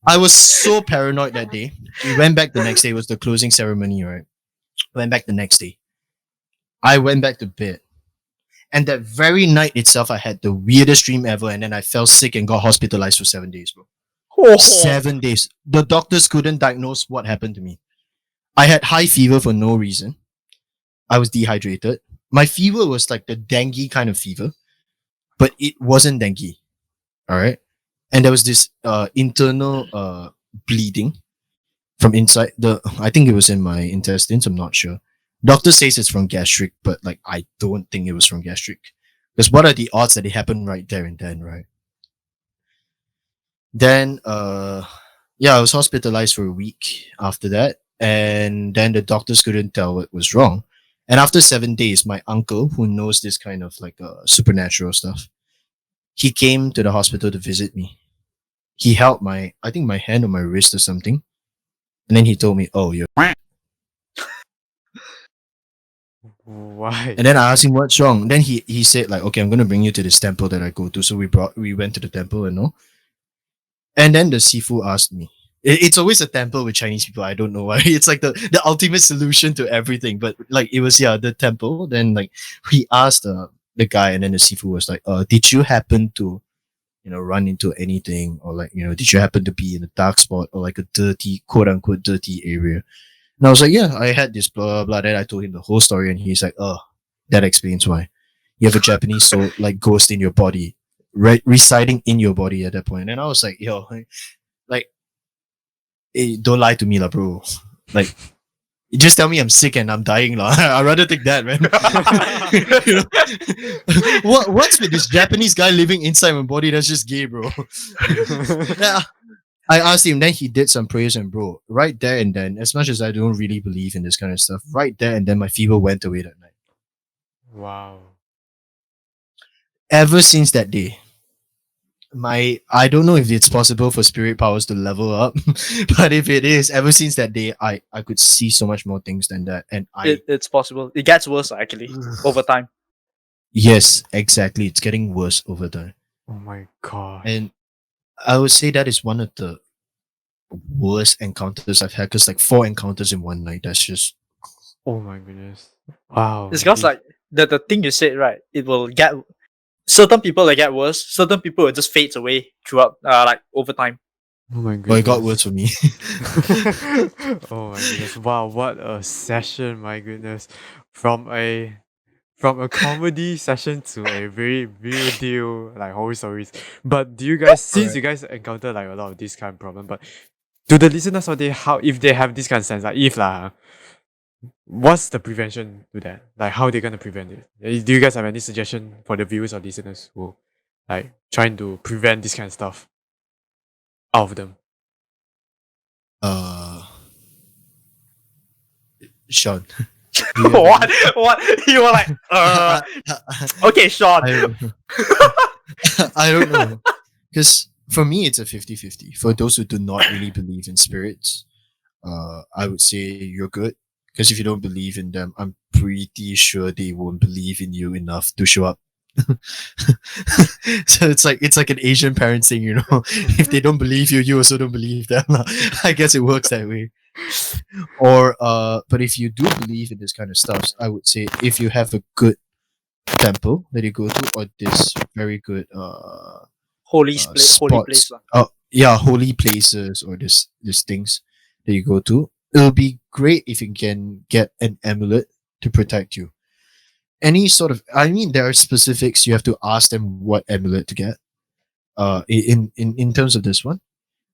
I was so paranoid that day. We went back the next day. It was the closing ceremony, right? Went back the next day. I went back to bed. And that very night itself, I had the weirdest dream ever. And then I fell sick and got hospitalized for 7 days, bro. Oh. 7 days. The doctors couldn't diagnose what happened to me. I had high fever for no reason. I was dehydrated. My fever was like the dengue kind of fever, but it wasn't dengue. All right. And there was this internal bleeding from inside I think it was in my intestines. I'm not sure. Doctor says it's from gastric, but like I don't think it was from gastric. Because what are the odds that it happened right there and then, right? Then yeah, I was hospitalized for a week after that. And then the doctors couldn't tell what was wrong. And after 7 days, my uncle, who knows this kind of like supernatural stuff, he came to the hospital to visit me. He held I think my hand on my wrist or something. And then he told me, oh, you're. Why? And then I asked him what's wrong. Then he said like, okay, I'm gonna bring you to this temple that I go to. So we went to the temple and all. And then the Sifu asked me. It's always a temple with Chinese people. I don't know why. It's like the ultimate solution to everything. But like it was the temple. Then like he asked the guy, and then the Sifu was like, did you happen to run into anything, or like did you happen to be in a dark spot or like a dirty, quote unquote dirty area? And I was like, yeah, I had this blah blah blah. Then I told him the whole story, and he's like, oh, that explains why you have a Japanese soul like ghost in your body, residing in your body at that point. And I was like, yo, like, hey, don't lie to me, lah, bro. Like, you just tell me I'm sick and I'm dying, lah. I'd rather take that, man. What's with this Japanese guy living inside my body that's just gay, bro? Yeah. I asked him, then he did some prayers, and bro, right there and then, as much as I don't really believe in this kind of stuff, right there and then my fever went away that night. Wow. Ever since that day, I don't know if it's possible for spirit powers to level up, but if it is, ever since that day, I could see so much more things than that, and It's possible. It gets worse actually over time. yes, exactly, it's getting worse over time, Oh my god. and I would say that is one of the worst encounters I've had, because like 4 encounters in one night, that's just Oh my goodness. Wow. It's because like the thing you said, right? It will get certain people that get worse. Certain people it just fades away throughout like over time. Oh my oh, goodness. it got worse for me. Oh my goodness. Wow, what a session, my goodness. From a comedy session to a very real deal like horror stories. But do you guys, since you guys encounter like a lot of this kind of problem, but to the listeners out there, how if they have this kind of sense, like if lah, what's the prevention to that? Like how they gonna prevent it? Do you guys have any suggestion for the viewers or listeners who like trying to prevent this kind of stuff out of them? Uh, Sean, do you have what? any? What? You were like, okay, Sean. I, I don't know. Because for me, it's a 50-50. For those who do not really believe in spirits, I would say you're good. Because if you don't believe in them, I'm pretty sure they won't believe in you enough to show up. So it's like an Asian parent thing, you know. If they don't believe you, you also don't believe them. I guess it works that way. Or but if you do believe in this kind of stuff, I would say if you have a good temple that you go to, or this very good Holy place spots, lah. yeah, holy places, or this things that you go to, it'll be great if you can get an amulet to protect you. Any sort of, I mean, there are specifics. You have to ask them what amulet to get in terms of this one.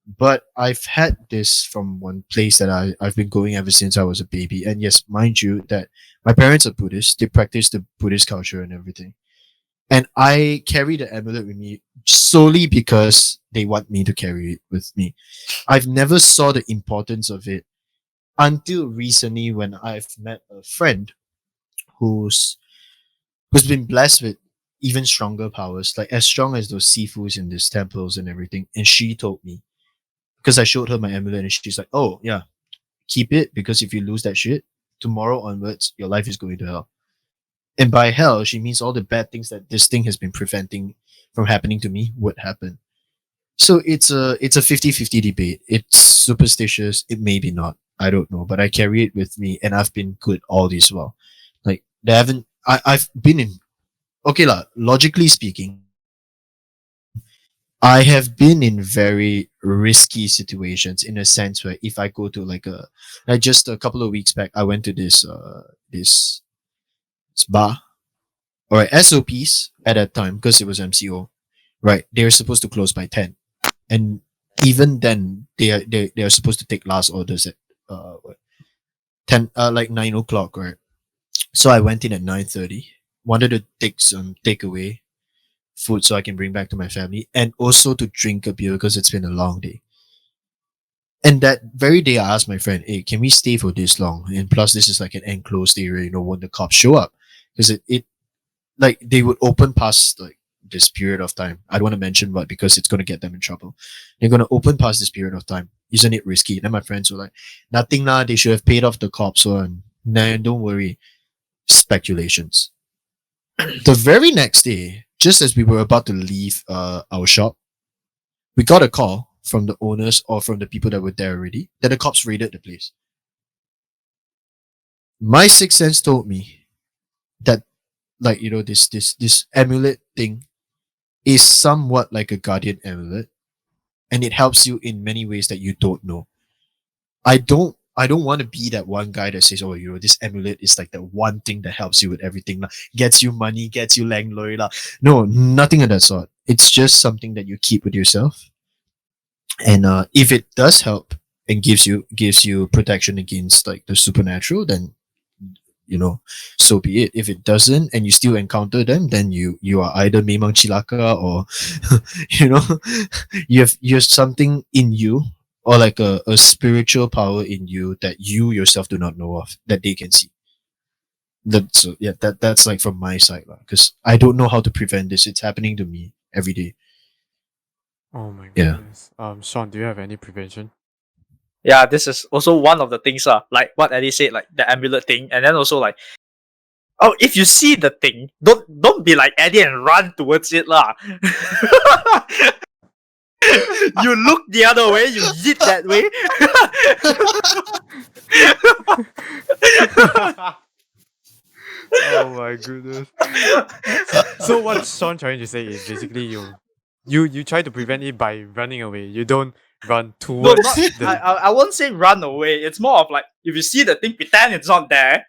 But I've had this from one place that I've been going ever since I was a baby. And yes, mind you, that my parents are Buddhist. They practice the Buddhist culture and everything. And I carry the amulet with me solely because they want me to carry it with me. I've never saw the importance of it until recently when I've met a friend who's who's been blessed with even stronger powers, like as strong as those sifus in these temples and everything. And she told me, because I showed her my amulet, and she's like, "Oh yeah, keep it, because if you lose that shit, tomorrow onwards, your life is going to hell." And by hell, she means all the bad things that this thing has been preventing from happening to me would happen. So it's a 50-50 debate. It's superstitious. It may be not. I don't know, but I carry it with me, and I've been good all this while. Like they haven't. I've been in. Okay lah. Logically speaking, I have been in very risky situations, in a sense where if I go to like just a couple of weeks back, I went to this bar, or SOPs at that time, because it was MCO, right? They were supposed to close by 10, and even then they are supposed to take last orders at what, 10, like 9 o'clock, right? So I went in at 9:30, wanted to take some takeaway food so I can bring back to my family, and also to drink a beer because it's been a long day. And that very day, I asked my friend, "Hey, can we stay for this long? And plus, this is like an enclosed area, when the cops show up, because it like they would open past like this period of time. I don't want to mention what, because it's going to get them in trouble. They're going to open past this period of time. Isn't it risky?" Then my friends were like, "Nothing lah. They should have paid off the cops one. Nah, don't worry." Speculations. The very next day, just as we were about to leave our shop, we got a call from the owners, or from the people that were there already, that the cops raided the place. My sixth sense told me that, like, this amulet thing is somewhat like a guardian amulet, and it helps you in many ways that you don't know. I don't want to be that one guy that says, "Oh, this amulet is like the one thing that helps you with everything, lah. Gets you money, gets you lang loy, lah." No, nothing of that sort. It's just something that you keep with yourself. And if it does help and gives you protection against like the supernatural, then so be it. If it doesn't, and you still encounter them, then you are either memang cilaka, or you know you have something in you, or like a spiritual power in you that you yourself do not know of, that they can see. That's like from my side, because I don't know how to prevent this. It's happening to me every day. Oh my Yeah. goodness. Sean, do you have any prevention? Yeah, this is also one of the things, like what Eddie said, like the amulet thing, and then also like, oh, if you see the thing, don't be like Eddie and run towards it, lah. You look the other way, you yeet that way. Oh my goodness. So what Sean trying to say is basically you try to prevent it by running away. You don't run No, towards not, the I won't say run away. It's more of like, if you see the thing, pretend it's not there.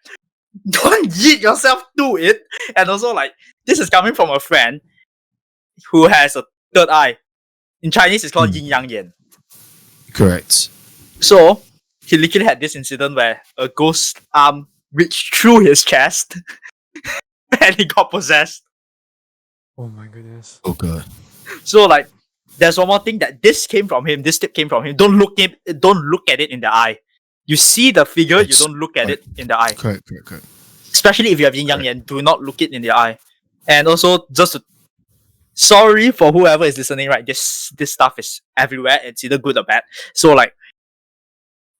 Don't yeet yourself to it. And also, like, this is coming from a friend who has a third eye. In Chinese, it's called yin yang yan. Correct. So he literally had this incident where a ghost arm reached through his chest and he got possessed. Oh my goodness. Oh god. So like, there's one more thing that this came from him. This tip came from him. Don't look at it in the eye. You see the figure, you That's don't look at right. it in the eye. Correct. Especially if you have yin yang yan, do not look it in the eye. And also, sorry for whoever is listening, right? This stuff is everywhere. It's either good or bad. So like,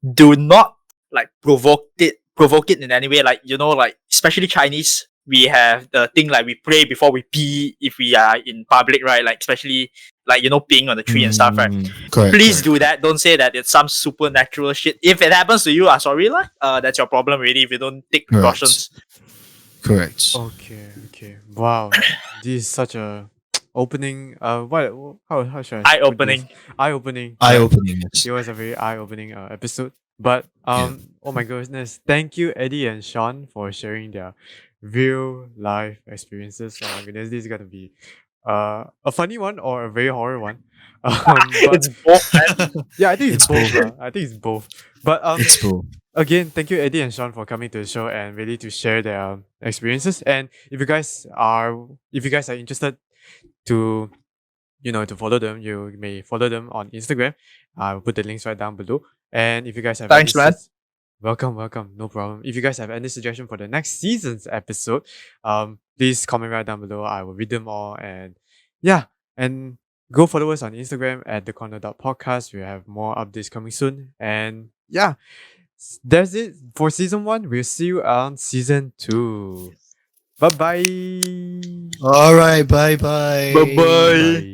do not like provoke it in any way. Like, like especially Chinese, we have the thing like we pray before we pee if we are in public, right? Like especially like peeing on the tree and stuff, right? Correct. Please do that. Don't say that it's some supernatural shit. If it happens to you, sorry lah. That's your problem really. If you don't take precautions. Correct. Okay. Wow. This is such a opening. How should I? put this? Eye-opening. Eye-opening. Eye-opening. It was a very eye-opening episode. But oh my goodness, thank you Eddie and Sean for sharing their real life experiences. Oh my goodness, this is gonna be a funny one or a very horror one. But It's both. Man. yeah, I think it's It's both. both. I think it's both. But It's cool. again, thank you Eddie and Sean for coming to the show and really to share their experiences. And if you guys are interested to to follow them, you may follow them on Instagram. I'll put the links right down below. And if you guys have Thanks, man. welcome, no problem. If you guys have any suggestion for the next season's episode, please comment right down below. I will read them all. And yeah, and go follow us on Instagram at the corner.podcast. We have more updates coming soon. And yeah, that's it for season 1. We'll see you on season 2. Bye-bye. All right. Bye. Bye-bye. Bye.